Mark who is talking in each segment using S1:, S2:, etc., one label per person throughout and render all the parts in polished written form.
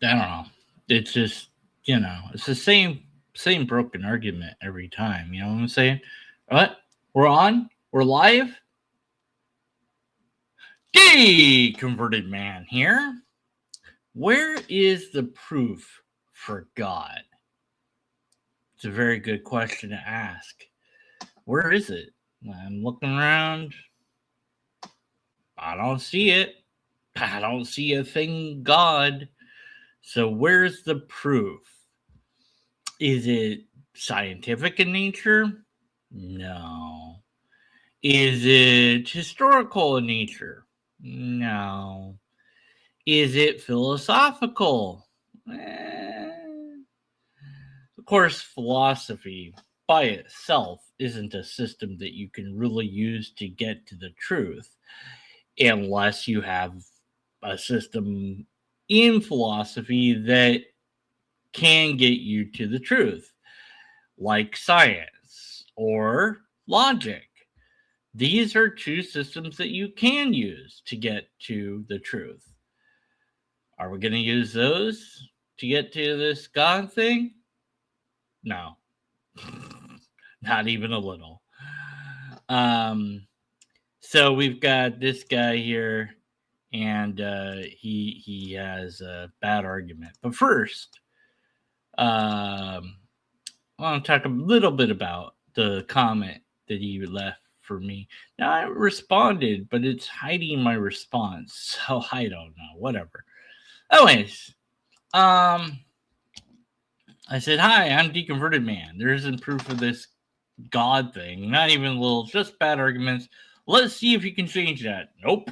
S1: I don't know. It's just, it's the same broken argument every time. You know what I'm saying? What? We're on? We're live? Converted man here. Where is the proof for God? It's a very good question to ask. Where is it? I'm looking around. I don't see it. I don't see a thing God. So where's the proof? Is it scientific in nature? No. Is it historical in nature? No. Is it philosophical? Of course, philosophy by itself isn't a system that you can really use to get to the truth unless you have a system in philosophy that can get you to the truth, like science or logic. These are two systems that you can use to get to the truth. Are we going to use those to get to this God thing? No, not even a little. Um, so we've got this guy here, and he has a bad argument. But first, I want to talk a little bit about the comment that he left for me. Now I responded, but it's hiding my response, so I don't know. Whatever. Anyways, um, I said, "Hi, I'm Deconverted Man. There isn't proof of this God thing. Not even a little. Just bad arguments. Let's see if you can change that." Nope,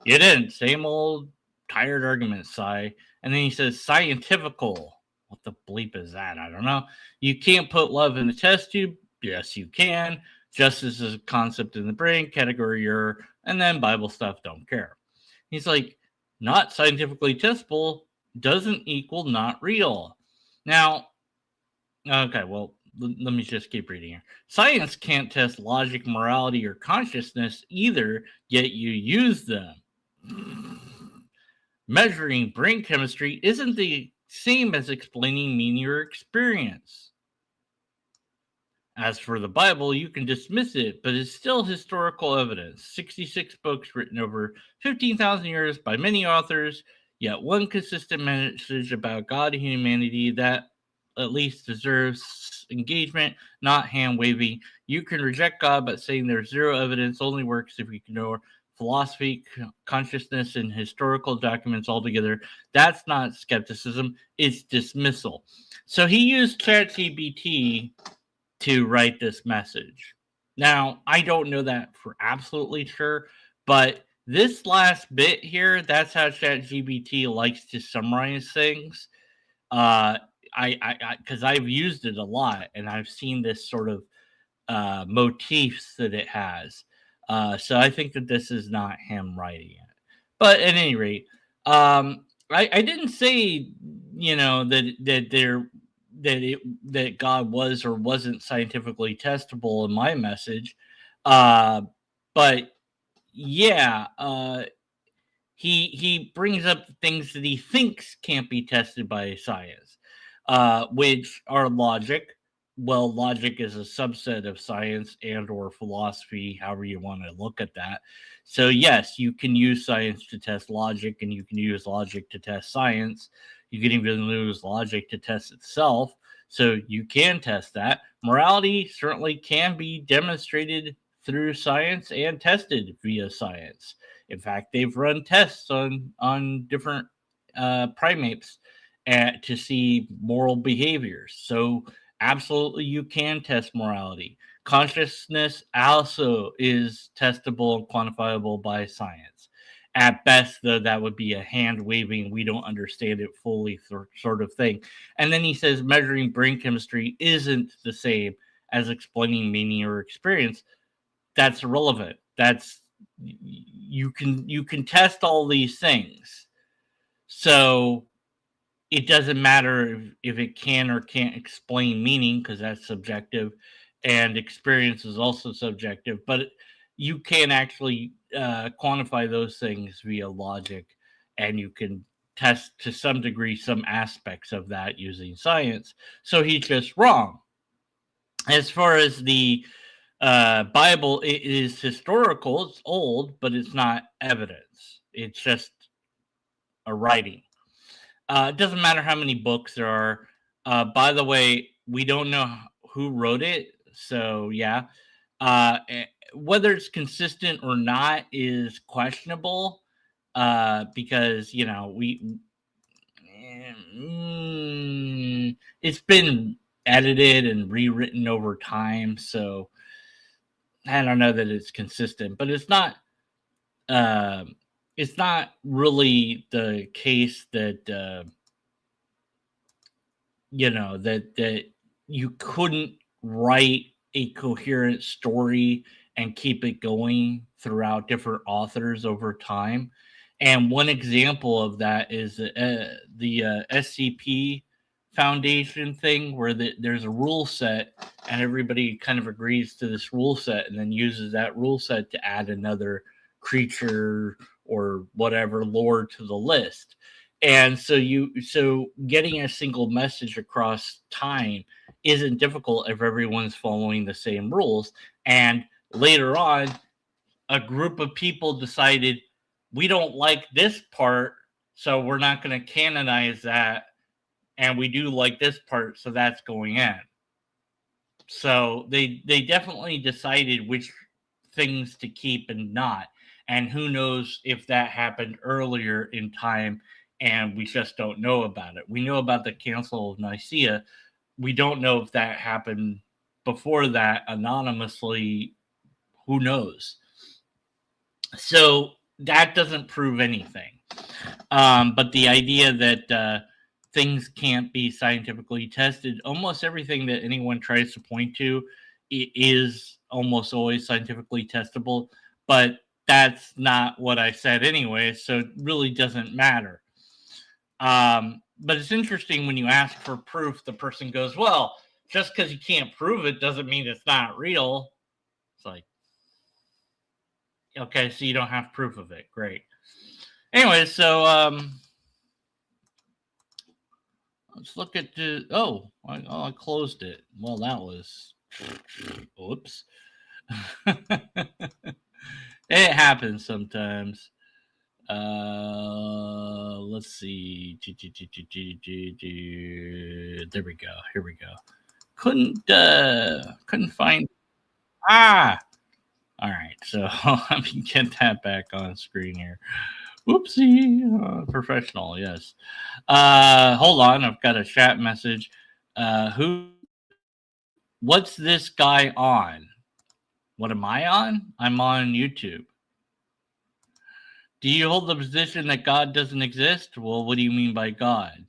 S1: you didn't. Same old tired arguments, Cy. And then he says, "Scientifical." What the bleep is that? I don't know. You can't put love in the test tube. Yes, you can. Justice is a concept in the brain, category error, and then Bible stuff, don't care. He's like, not scientifically testable doesn't equal not real. Now, okay, well, let me just keep reading here. Science can't test logic, morality, or consciousness either, yet you use them. Measuring brain chemistry isn't the same as explaining meaning or experience. As for the Bible, you can dismiss it, but it's still historical evidence. 66 books written over 15,000 years by many authors, yet one consistent message about God and humanity that at least deserves engagement, not hand waving. You can reject God, but saying there's zero evidence only works if you ignore philosophy, consciousness, and historical documents altogether. That's not skepticism, it's dismissal. So he used ChatGPT to write this message. Now, I don't know that for absolutely sure, but this last bit here, that's how ChatGPT likes to summarize things. Uh, because I've used it a lot and I've seen this sort of motifs that it has. So I think that this is not him writing it. But at any rate, I didn't say that God was or wasn't scientifically testable in my message. Uh, but yeah, he brings up things that he thinks can't be tested by science, which are logic. Well, logic is a subset of science and or philosophy, however you want to look at that. So yes, you can use science to test logic, and you can use logic to test science. You can even use logic to test itself. So you can test that. Morality certainly can be demonstrated through science and tested via science. In fact, they've run tests on different primates to see moral behaviors. So absolutely, you can test morality. Consciousness also is testable and quantifiable by science. At best, though, that would be a hand waving, we don't understand it fully sort of thing. And then he says measuring brain chemistry isn't the same as explaining meaning or experience. That's irrelevant. That's you can test all these things. So it doesn't matter if it can or can't explain meaning because that's subjective, and experience is also subjective. But you can actually quantify those things via logic, and you can test to some degree some aspects of that using science. So he's just wrong. As far as the Bible, it is historical, it's old, but it's not evidence. It's just a writing. It doesn't matter how many books there are. By the way, we don't know who wrote it. So, yeah. Whether it's consistent or not is questionable because, it's been edited and rewritten over time. So, I don't know that it's consistent, but uh, it's not really the case that that you couldn't write a coherent story and keep it going throughout different authors over time. And one example of that is the SCP Foundation thing, where there's a rule set and everybody kind of agrees to this rule set and then uses that rule set to add another creature or whatever lore to the list. And so getting a single message across time isn't difficult if everyone's following the same rules. And later on, a group of people decided we don't like this part, so we're not going to canonize that, and we do like this part, so that's going in. So they definitely decided which things to keep and not. And who knows if that happened earlier in time and we just don't know about it. We know about the Council of Nicaea. We don't know if that happened before that anonymously. Who knows? So that doesn't prove anything. But the idea that things can't be scientifically tested, almost everything that anyone tries to point to is almost always scientifically testable. But that's not what I said anyway, so it really doesn't matter. But it's interesting when you ask for proof, the person goes, well, just because you can't prove it doesn't mean it's not real. It's like, okay, so you don't have proof of it. Great. Anyway, so let's look at the. I closed it. Well, that was. Oops. It happens sometimes. Let's see. There we go. Here we go. Couldn't find. Ah. All right. So let me get that back on screen here. Whoopsie. Professional. Yes. Hold on. I've got a chat message. What's this guy on? What am I on? I'm on YouTube. Do you hold the position that God doesn't exist? Well, what do you mean by God?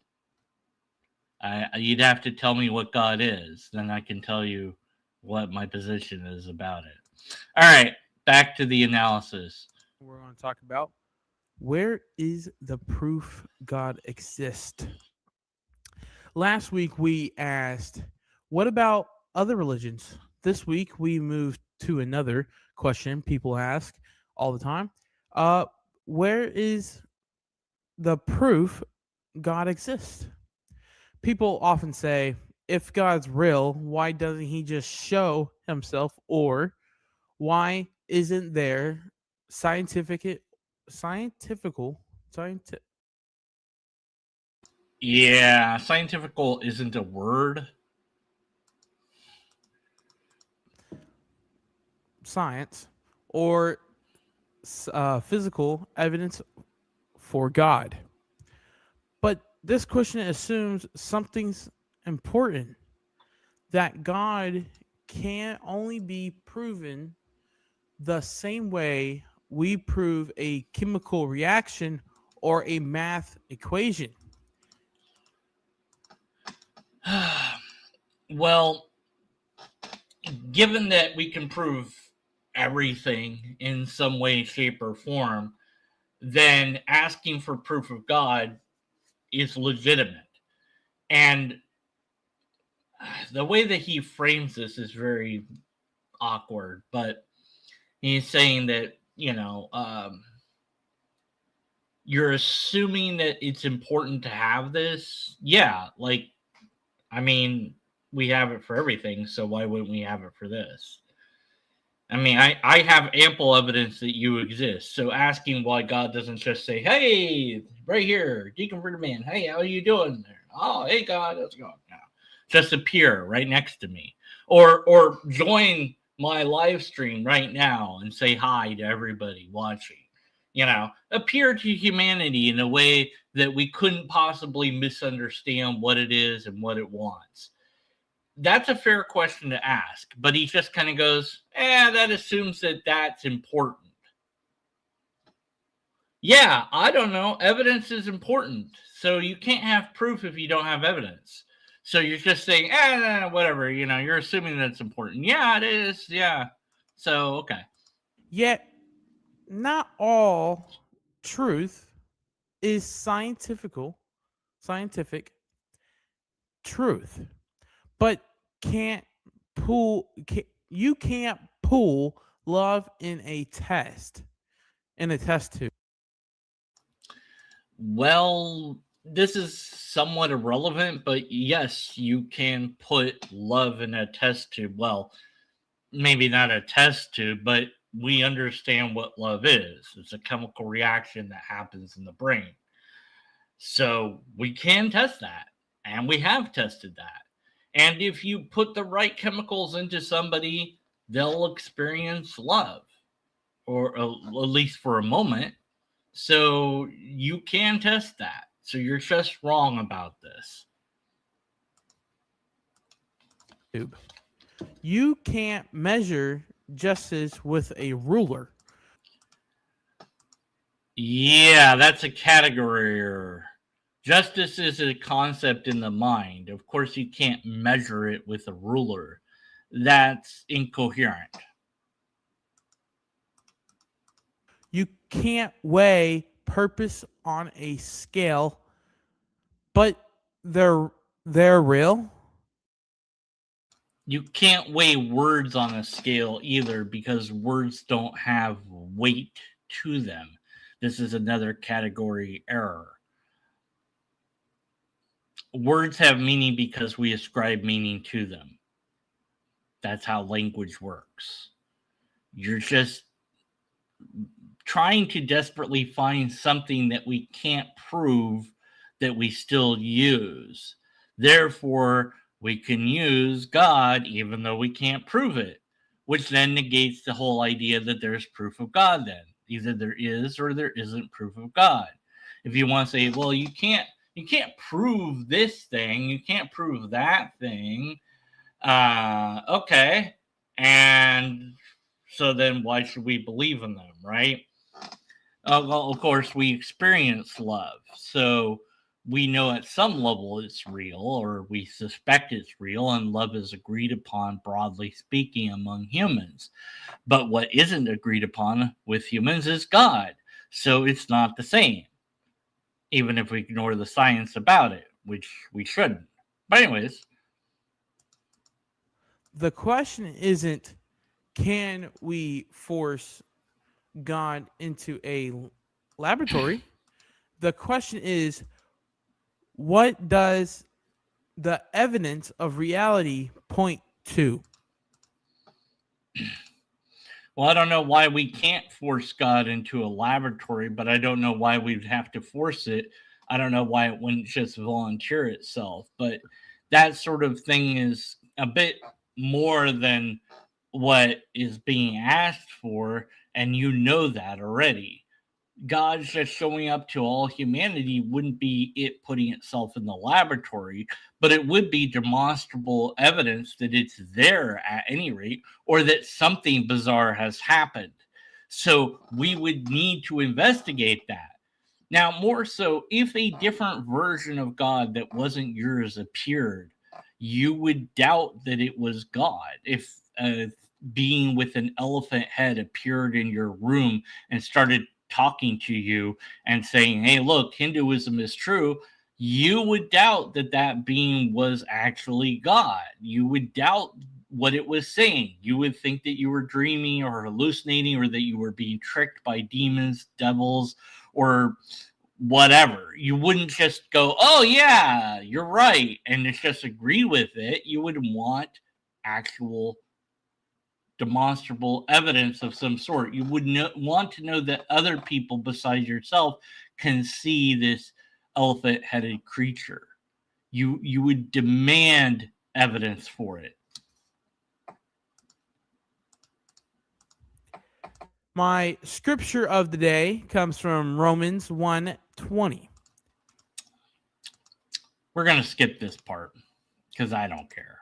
S1: You'd have to tell me what God is. Then I can tell you what my position is about it. All right, back to the analysis.
S2: We're going to talk about where is the proof God exists. Last week we asked, what about other religions? This week we moved to another question people ask all the time. Where is the proof God exists? People often say, if God's real, why doesn't he just show himself? Or why isn't there scientific scientific
S1: Yeah, scientifical isn't a word.
S2: science or physical evidence for God? But this question assumes something's important, that God can only be proven the same way we prove a chemical reaction or a math equation.
S1: Well, given that we can prove everything in some way, shape, or form, then asking for proof of God is legitimate. And the way that he frames this is very awkward, but he's saying that you're assuming that it's important to have this. Yeah, like, I mean, we have it for everything, so why wouldn't we have it for this? I mean, I have ample evidence that you exist. So asking why God doesn't just say, "Hey, right here, deconverted man. Hey, how are you doing there? Oh, hey God, how's it going?" No, just appear right next to me, or join my live stream right now and say hi to everybody watching. Appear to humanity in a way that we couldn't possibly misunderstand what it is and what it wants. That's a fair question to ask, but he just kind of goes, that assumes that that's important. Yeah, I don't know. Evidence is important. So you can't have proof if you don't have evidence. So you're just saying, whatever, you're assuming that it's important. Yeah, it is. Yeah. So, okay.
S2: Yet, not all truth is scientific truth, but can't you can't pull love in a test tube.
S1: Well, this is somewhat irrelevant, but yes, you can put love in a test tube. Well, maybe not a test tube, but we understand what love is. It's a chemical reaction that happens in the brain. So we can test that, and we have tested that. And if you put the right chemicals into somebody, they'll experience love, or at least for a moment. So you can test that. So you're just wrong about this.
S2: You can't measure justice with a ruler.
S1: Yeah, that's a category error. Justice is a concept in the mind. Of course, you can't measure it with a ruler. That's incoherent.
S2: You can't weigh purpose on a scale, but they're they're real.
S1: You can't weigh words on a scale either because words don't have weight to them. This is another category error. Words have meaning because we ascribe meaning to them. That's how language works. You're just trying to desperately find something that we can't prove that we still use. Therefore, we can use God even though we can't prove it, which then negates the whole idea that there's proof of God then. Either there is or there isn't proof of God. If you want to say, well, you can't prove this thing, you can't prove that thing. Okay. And so then why should we believe in them, right? Well, of course, we experience love. So we know at some level it's real, or we suspect it's real, and love is agreed upon, broadly speaking, among humans. But what isn't agreed upon with humans is God. So it's not the same, even if we ignore the science about it, which we shouldn't. But, anyways,
S2: The question isn't, can we force God into a laboratory? The question is, what does the evidence of reality point to?
S1: well, I don't know why we can't force God into a laboratory, but I don't know why we'd have to force it. I don't know why it wouldn't just volunteer itself. But that sort of thing is a bit more than what is being asked for, and you know that already. God's just showing up to all humanity wouldn't be it putting itself in the laboratory, but it would be demonstrable evidence that it's there at any rate, or that something bizarre has happened. So we would need to investigate that. Now, more so, if a different version of God that wasn't yours appeared, you would doubt that it was God. If a being with an elephant head appeared in your room and started talking to you and saying, "Hey, look, Hinduism is true," you would doubt that that being was actually God. You would doubt what it was saying. You would think that you were dreaming or hallucinating, or that you were being tricked by demons, devils, or whatever. You wouldn't just go, oh, yeah, you're right, and just agree with it. You would want actual demonstrable evidence of some sort. You would want to know that other people besides yourself can see this elephant-headed creature. You would demand evidence for it.
S2: My scripture of the day comes from Romans 1:20.
S1: We're going to skip this part because I don't care.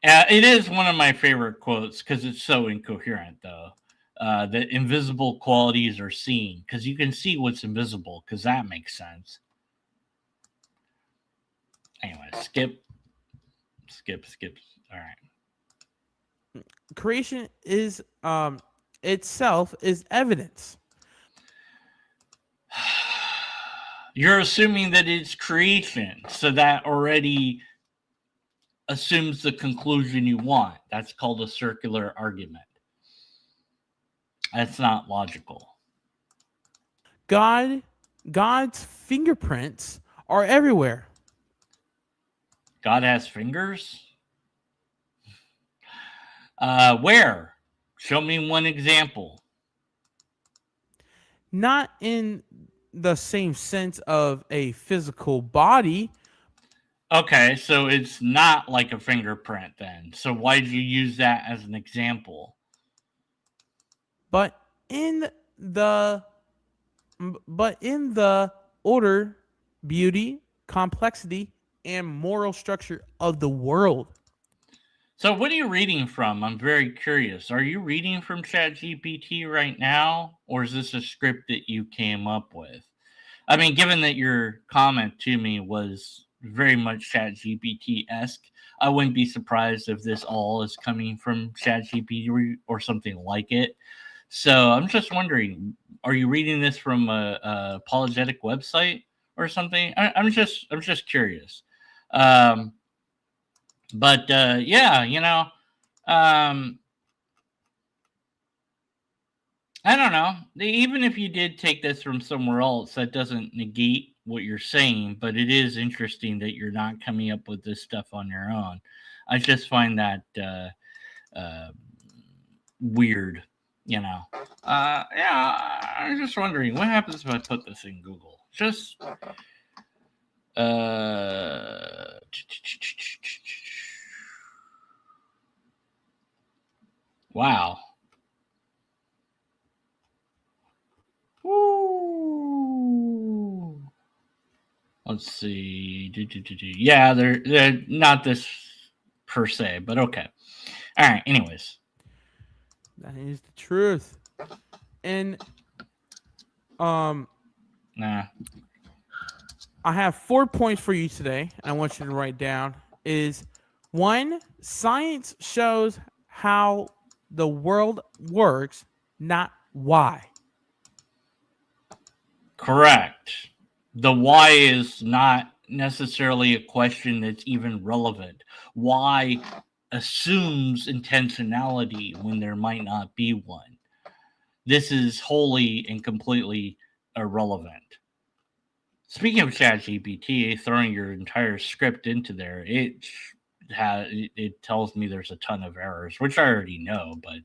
S1: It is one of my favorite quotes because it's so incoherent, though. That invisible qualities are seen because you can see what's invisible, because that makes sense. Anyway, skip. All right.
S2: Creation is itself is evidence.
S1: You're assuming that it's creation, so that already assumes the conclusion you want. That's called a circular argument. That's not logical.
S2: God's fingerprints are everywhere.
S1: God has fingers? Where? Show me one example.
S2: Not in the same sense of a physical body.
S1: Okay, so it's not like a fingerprint then. So why did you use that as an example?
S2: But in the order, beauty, complexity, and moral structure of the world.
S1: So what are you reading from? I'm very curious. Are you reading from ChatGPT right now, or is this a script that you came up with? I mean, given that your comment to me was very much ChatGPT-esque, I wouldn't be surprised if this all is coming from ChatGPT or something like it. So I'm just wondering, are you reading this from a apologetic website or something? I'm just curious. But yeah, I don't know. Even if you did take this from somewhere else, that doesn't negate what you're saying. But it is interesting that you're not coming up with this stuff on your own. I just find that weird. Yeah. I'm just wondering what happens if I put this in Google. Just wow. Woo. Let's see. Yeah, they're not this per se, but okay. All right. Anyways,
S2: That is the truth. And
S1: nah.
S2: I have 4 points for you today. I want you to write down. Is 1, science shows how the world works, not why.
S1: Correct. The why is not necessarily a question that's even relevant. Why assumes intentionality when there might not be one. This is wholly and completely irrelevant. Speaking of ChatGPT, throwing your entire script into there, it tells me there's a ton of errors, which I already know, but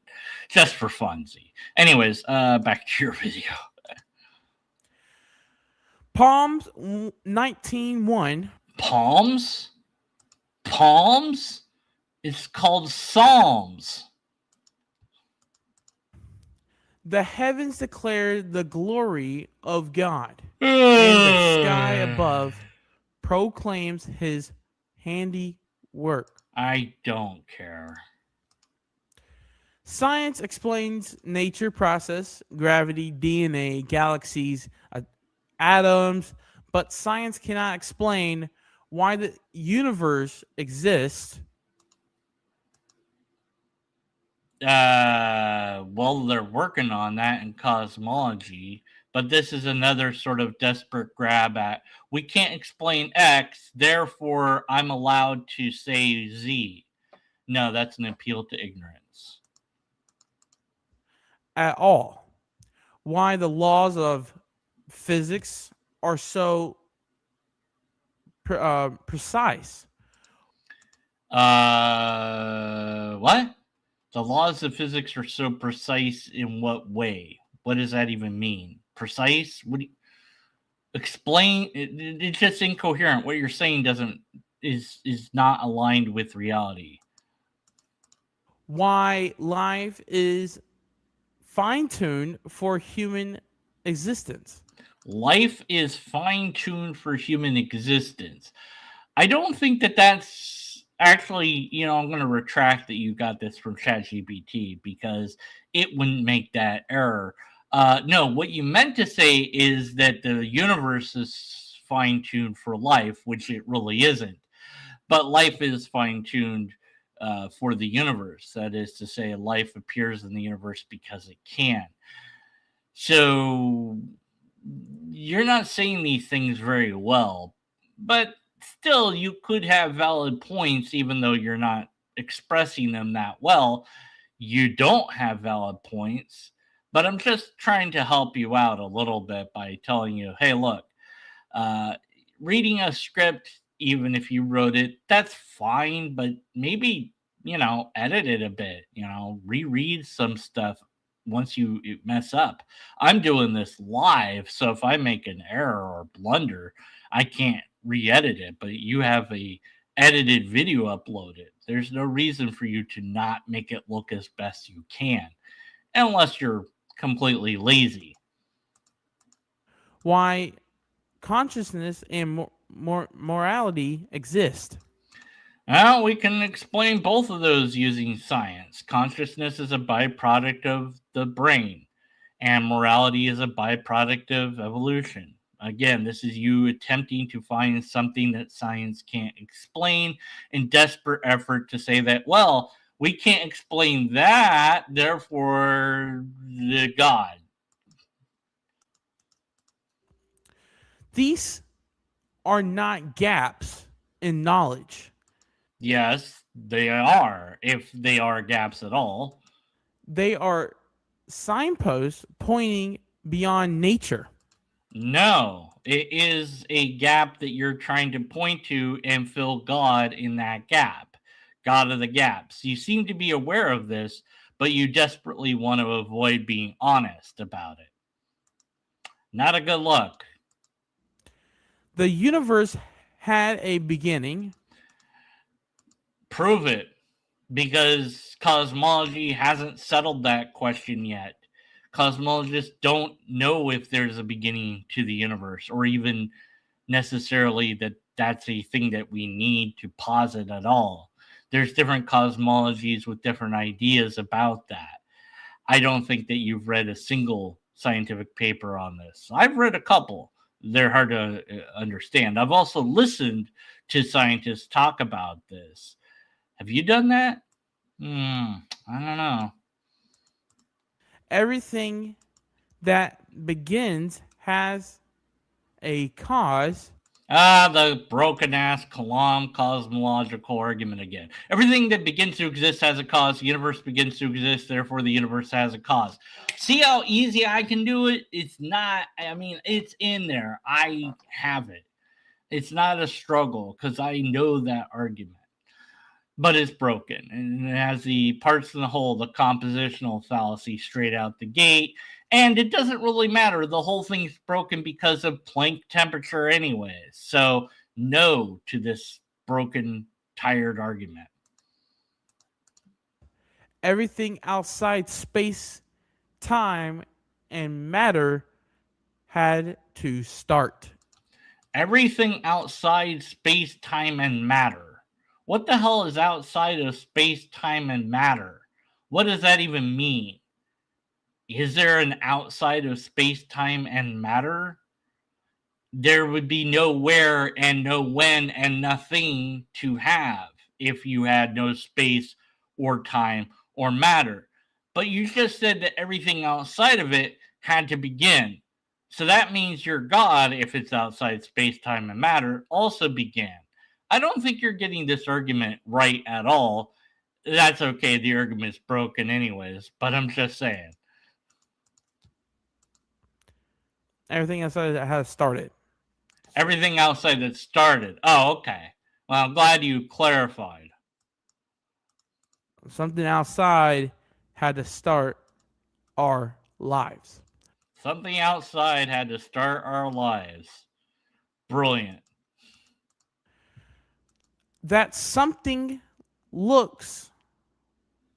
S1: just for funsy. Anyways, back to your video.
S2: Palms 19:1.
S1: Palms? Palms? It's called Psalms.
S2: The heavens declare the glory of God, and the sky above proclaims his handiwork.
S1: I don't care.
S2: Science explains nature process, gravity, DNA, galaxies, atoms, but science cannot explain why the universe exists.
S1: Well, they're working on that in cosmology, but this is another sort of desperate grab at, we can't explain X, therefore I'm allowed to say Z. No, that's an appeal to ignorance.
S2: At all. Why the laws of physics are so precise?
S1: What? The laws of physics are so precise in what way? What does that even mean? Precise? What do you, explain? It's just incoherent. What you're saying doesn't is not aligned with reality.
S2: Why life is fine tuned for human existence?
S1: Life is fine tuned for human existence. I don't think that that's actually, I'm going to retract that you got this from ChatGPT because it wouldn't make that error. No, what you meant to say is that the universe is fine tuned for life, which it really isn't. But life is fine tuned for the universe. That is to say, life appears in the universe because it can. So you're not saying these things very well, but still, you could have valid points even though you're not expressing them that well. You don't have valid points, but I'm just trying to help you out a little bit by telling you, hey, look, uh, reading a script, even if you wrote it, that's fine, but maybe, edit it a bit, reread some stuff once you mess up. I'm doing this live, so if I make an error or blunder, I can't re-edit it, but you have a edited video uploaded. There's no reason for you to not make it look as best you can, unless you're completely lazy.
S2: Why consciousness and morality exist?
S1: Well, we can explain both of those using science. Consciousness is a byproduct of the brain, and morality is a byproduct of evolution. Again, this is you attempting to find something that science can't explain in desperate effort to say that, well, we can't explain that, therefore, the God.
S2: These are not gaps in knowledge.
S1: Yes, they are, if they are gaps at all.
S2: They are signposts pointing beyond nature.
S1: No, it is a gap that you're trying to point to and fill God in that gap. God of the gaps. You seem to be aware of this, but you desperately want to avoid being honest about it. Not a good look.
S2: The universe had a beginning.
S1: Prove it, because cosmology hasn't settled that question yet. Cosmologists don't know if there's a beginning to the universe or even necessarily that that's a thing that we need to posit at all. There's different cosmologies with different ideas about that. I don't think that you've read a single scientific paper on this. I've read a couple. They're hard to understand. I've also listened to scientists talk about this. Have you done that? I don't know.
S2: Everything that begins has a cause.
S1: The broken ass Kalam cosmological argument again. Everything that begins to exist has a cause. The universe begins to exist, therefore, the universe has a cause. See how easy I can do it? It's not, I mean, it's in there. I have it. It's not a struggle because I know that argument. But it's broken and it has the parts in the whole, the compositional fallacy straight out the gate. And it doesn't really matter. The whole thing's broken because of Planck temperature, anyways. So, no to this broken, tired argument.
S2: Everything outside space, time, and matter had to start.
S1: Everything outside space, time, and matter. What the hell is outside of space, time, and matter? What does that even mean? Is there an outside of space, time, and matter? There would be no where and no when and nothing to have if you had no space or time or matter. But you just said that everything outside of it had to begin. So that means your God, if it's outside space, time, and matter, also began. I don't think you're getting this argument right at all. That's okay. The argument's broken, anyways, but I'm just saying.
S2: Everything outside has started.
S1: Everything outside that started. Oh, okay. Well, I'm glad you clarified.
S2: Something outside had to start our lives.
S1: Something outside had to start our lives. Brilliant.
S2: That something looks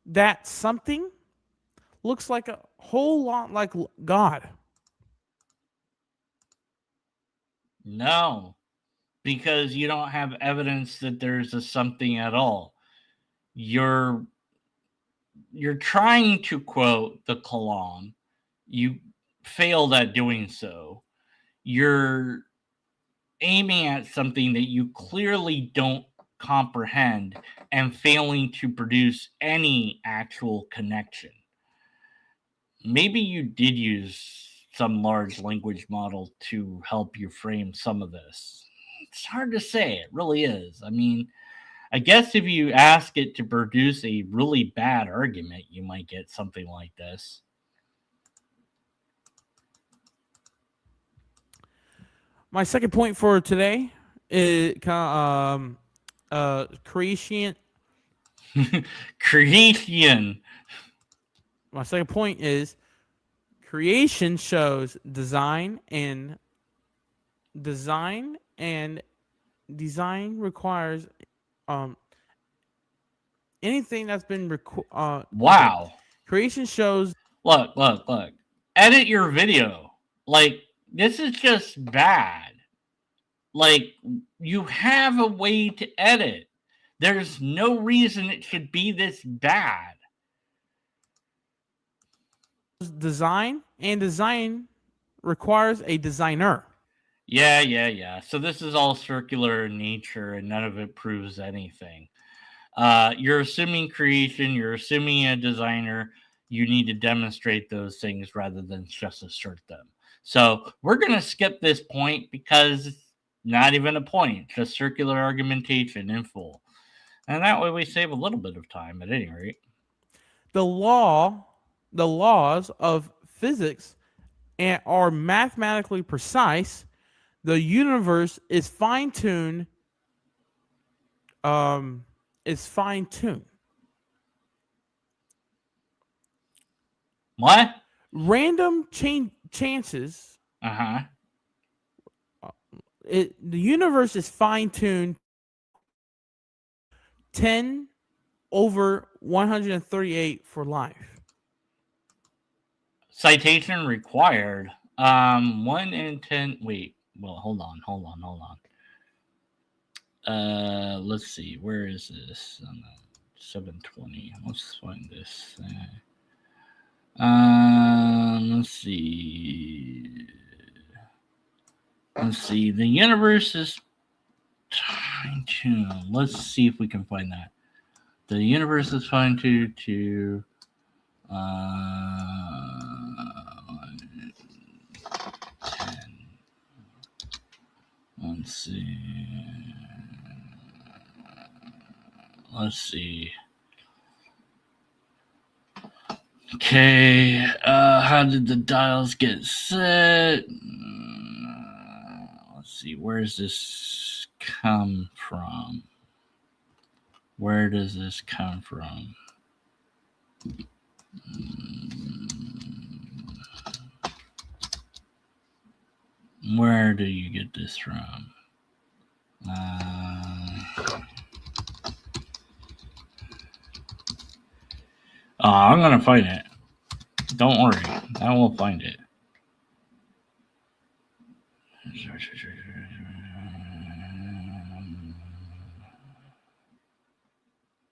S2: that something looks like a whole lot like God.
S1: No, because you don't have evidence that there's a something at all. You're you're trying to quote the Quran. You failed at doing so. You're aiming at something that you clearly don't comprehend and failing to produce any actual connection. Maybe you did use some large language model to help you frame some of this. It's hard to say. It really is. I mean, I guess if you ask it to produce a really bad argument, you might get something like this.
S2: My second point for today is creation.
S1: Creation.
S2: My second point is creation shows design and design requires um anything that's been okay.
S1: Wow.
S2: Creation shows
S1: Look. Edit your video. Like, this is just bad. Like, you have a way to edit. There's no reason it should be this bad.
S2: design, and design requires a designer.
S1: Yeah. So this is all circular in nature and none of it proves anything. You're assuming creation, you're assuming a designer. You need to demonstrate those things rather than just assert them. So we're going to skip this point because it's not even a point, just circular argumentation in full. And that way we save a little bit of time at any rate.
S2: The laws of physics are mathematically precise. The universe is fine tuned. Is fine tuned.
S1: What?
S2: Random chances.
S1: Uh-huh.
S2: The universe is fine tuned 10 over 138 for life.
S1: Citation required. 1 in 10. Wait. Well, hold on. Let's see. Where is this? 720. Let's find this. Let's see. The universe is fine-tuned. Let's see if we can find that. The universe is fine-tuned to 10. Let's see. Okay, how did the dials get set? Let's see, where does this come from? Where does this come from? Where do you get this from? I'm gonna find it. Don't worry, I will find it.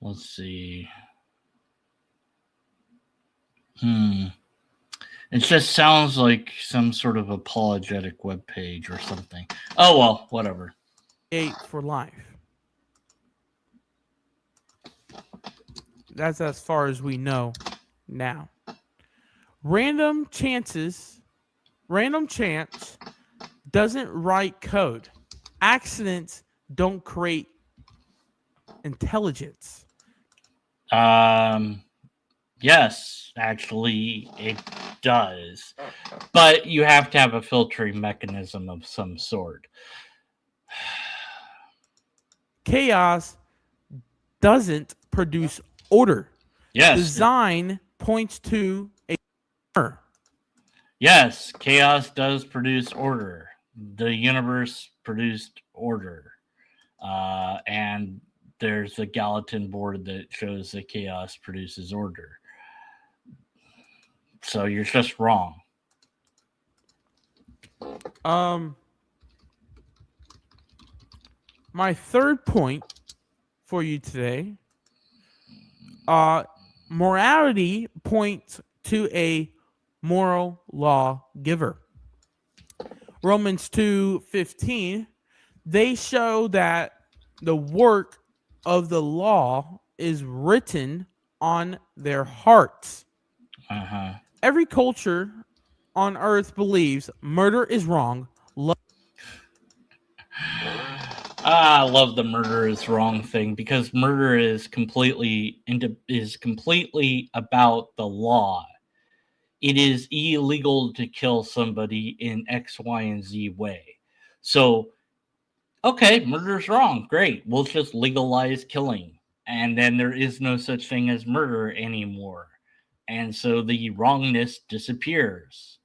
S1: Let's see. It just sounds like some sort of apologetic webpage or something. Oh well, whatever.
S2: 8 for life. That's as far as we know now. Random chance doesn't write code. Accidents don't create intelligence.
S1: Yes, actually, it does, but you have to have a filtering mechanism of some sort.
S2: Chaos doesn't produce order.
S1: Yes,
S2: Design points to a order.
S1: yes, chaos does produce order. The universe produced order. And there's a Gallatin board that shows that chaos produces order. So you're just wrong.
S2: My third point for you today, morality points to a moral law giver. Romans 2:15, they show that the work of the law is written on their hearts.
S1: Uh-huh.
S2: Every culture on earth believes murder is wrong.
S1: I love the murder is wrong thing because murder is completely about the law. It is illegal to kill somebody in X, Y, and Z way. So, okay, murder's wrong. Great. We'll just legalize killing. And then there is no such thing as murder anymore. And so the wrongness disappears.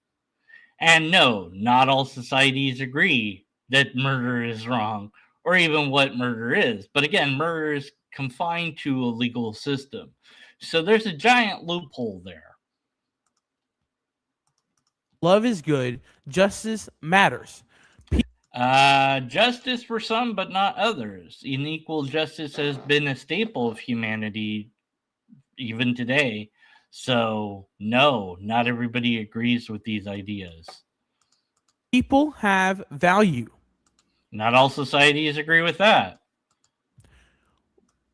S1: And no, not all societies agree that murder is wrong or even what murder is. But again, murder is confined to a legal system. So there's a giant loophole there.
S2: Love is good. Justice matters.
S1: Justice for some, but not others. Unequal justice has been a staple of humanity even today. So, no, not everybody agrees with these ideas.
S2: People have value.
S1: Not all societies agree with that.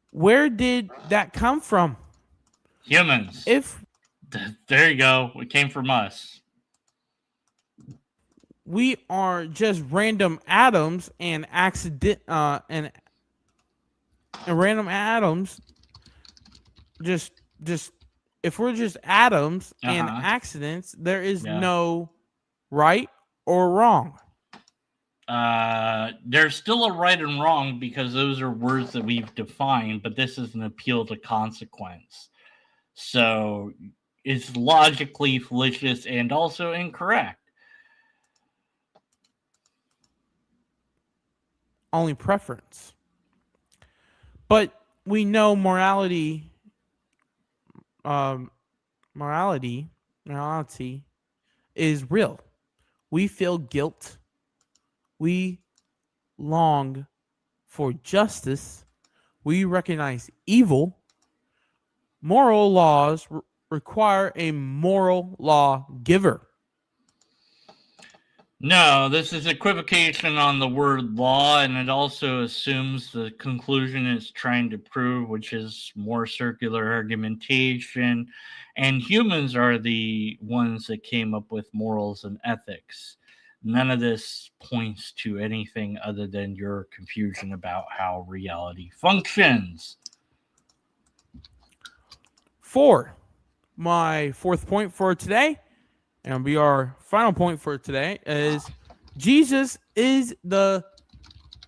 S2: Where did that come from?
S1: Humans. There you go. It came from us.
S2: We are just random atoms and and random atoms, just if we're just atoms and accidents, there is no right or wrong.
S1: There's still a right and wrong because those are words that we've defined, but this is an appeal to consequence. So it's logically fallacious and also incorrect.
S2: Only preference. But we know morality is real. We feel guilt. We long for justice. We recognize evil. Moral laws require a moral law giver.
S1: No, this is equivocation on the word law, and it also assumes the conclusion it's trying to prove, which is more circular argumentation. And humans are the ones that came up with morals and ethics. None of this points to anything other than your confusion about how reality functions.
S2: 4. My fourth point for today, and be our final point for today, is Jesus is the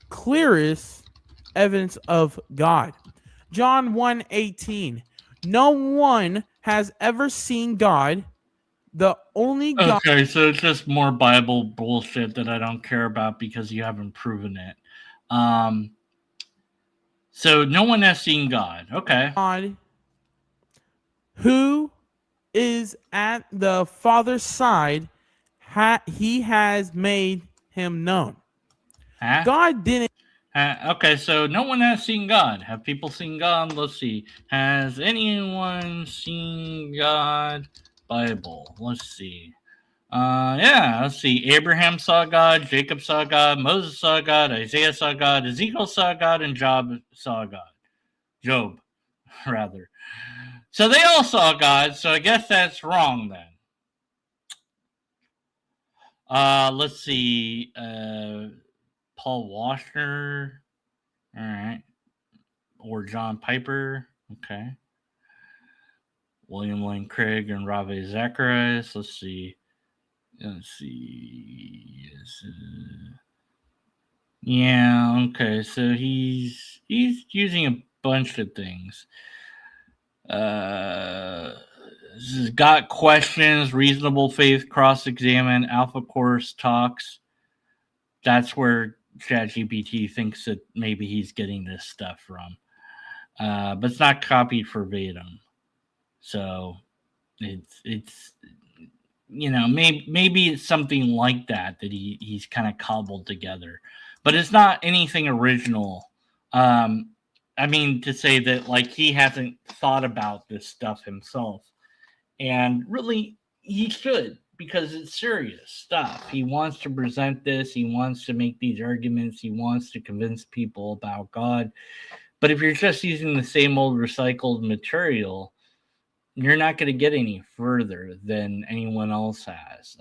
S2: clearest evidence of God. John 1:18. No one has ever seen God. The only God.
S1: Okay, so it's just more Bible bullshit that I don't care about because you haven't proven it. So no one has seen God. Okay.
S2: God who is at the Father's side, he has made him known.
S1: Huh?
S2: God didn't.
S1: Okay, so no one has seen God. Have people seen God? Let's see. Has anyone seen God? Bible. Let's see. Yeah, let's see. Abraham saw God, Jacob saw God, Moses saw God, Isaiah saw God, Ezekiel saw God, and Job saw God. Job, rather. So they all saw God, so I guess that's wrong then. Let's see. Paul Washer. All right. Or John Piper. Okay. William Lane Craig and Ravi Zacharias. Let's see. Yes, yeah, okay. So he's using a bunch of things. This is got questions, reasonable faith, cross-examine, alpha course talks. That's where ChatGPT thinks that maybe he's getting this stuff from. But it's not copied verbatim. So it's maybe it's something like that he's kind of cobbled together, but it's not anything original. I mean, to say that like he hasn't thought about this stuff himself, and really he should, because it's serious stuff. He wants to present this, he wants to make these arguments, he wants to convince people about God. But if you're just using the same old recycled material, you're not going to get any further than anyone else has.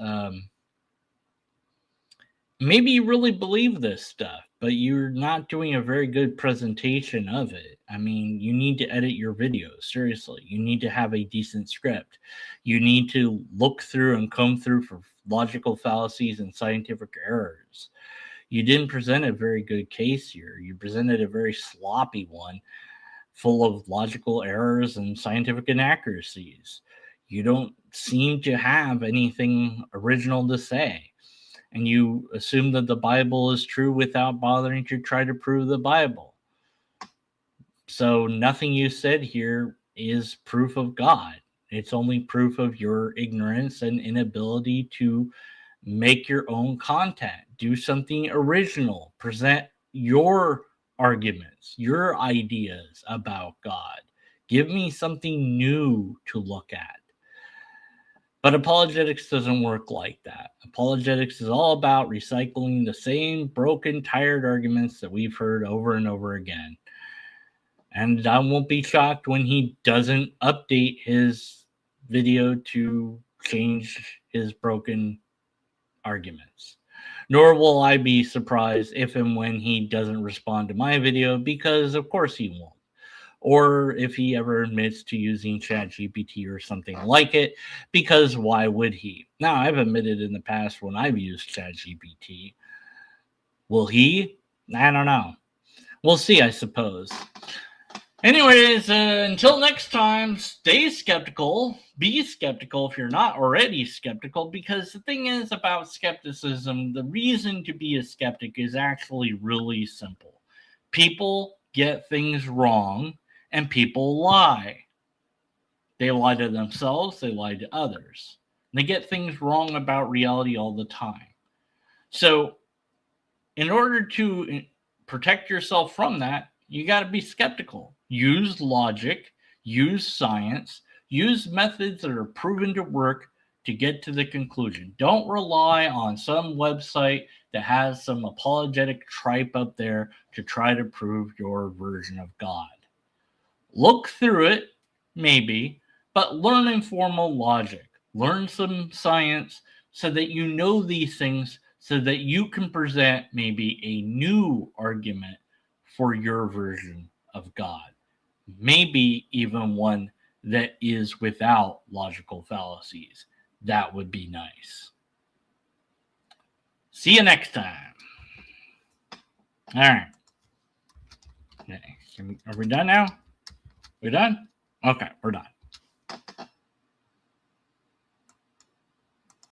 S1: Maybe you really believe this stuff, but you're not doing a very good presentation of it. I mean, you need to edit your videos. Seriously, you need to have a decent script. You need to look through and comb through for logical fallacies and scientific errors. You didn't present a very good case here. You presented a very sloppy one, full of logical errors and scientific inaccuracies. You don't seem to have anything original to say. And you assume that the Bible is true without bothering to try to prove the Bible. So nothing you said here is proof of God. It's only proof of your ignorance and inability to make your own content. Do something original. Present your arguments, your ideas about God. Give me something new to look at. But apologetics doesn't work like that. Apologetics is all about recycling the same broken, tired arguments that we've heard over and over again. And I won't be shocked when he doesn't update his video to change his broken arguments. Nor will I be surprised if and when he doesn't respond to my video, because of course he won't. Or if he ever admits to using ChatGPT or something like it, because why would he? Now, I've admitted in the past when I've used ChatGPT. Will he? I don't know. We'll see, I suppose. Anyways, until next time, stay skeptical. Be skeptical if you're not already skeptical, because the thing is about skepticism, the reason to be a skeptic is actually really simple. People get things wrong, and people lie. They lie to themselves, they lie to others. They get things wrong about reality all the time. So, in order to protect yourself from that, you got to be skeptical. Use logic, use science, use methods that are proven to work to get to the conclusion. Don't rely on some website that has some apologetic tripe up there to try to prove your version of God. Look through it, maybe, but learn informal logic. Learn some science so that you know these things, so that you can present maybe a new argument for your version of God. Maybe even one that is without logical fallacies. That would be nice. See you next time. All right. Okay. Are we done now? We done? Okay, we're done.